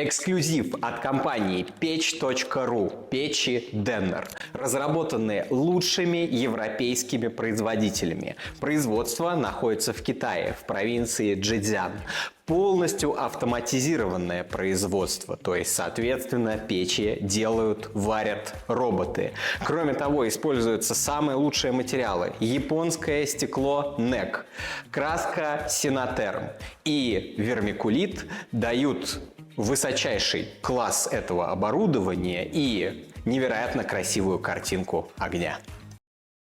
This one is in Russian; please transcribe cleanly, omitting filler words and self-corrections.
Эксклюзив от компании Печь.ру, печи Деннер, разработанные лучшими европейскими производителями. Производство находится в Китае, в провинции Чжэцзян. Полностью автоматизированное производство, то есть, соответственно, печи варят роботы. Кроме того, используются самые лучшие материалы. Японское стекло NEC, краска Синатерм и вермикулит дают высочайший класс этого оборудования и невероятно красивую картинку огня.